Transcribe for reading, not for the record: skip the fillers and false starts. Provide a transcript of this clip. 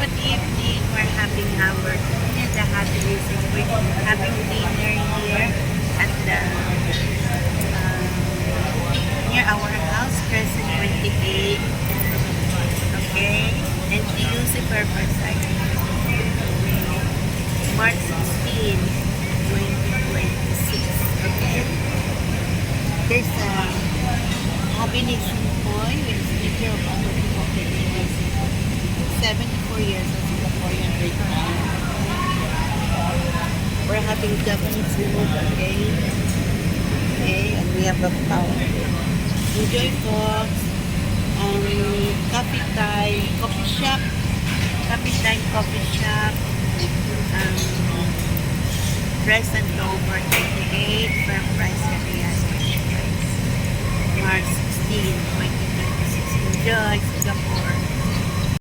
good evening. We're having our the holidays and we're having dinner here at the near our house, Crescent 28. Okay? And the Lucifer Versailles. March 16, 2026. Okay? There's a combination toy with sticker of other people taking 74 years of Singaporean break time. We're having Japanese food, okay? Okay, and we have a power. Enjoy Fox, Coffee Time, Coffee Shop, Coffee Time Coffee Shop, Crescent Over 28, Fair Price Area, March 16, 2026. Enjoy Singapore.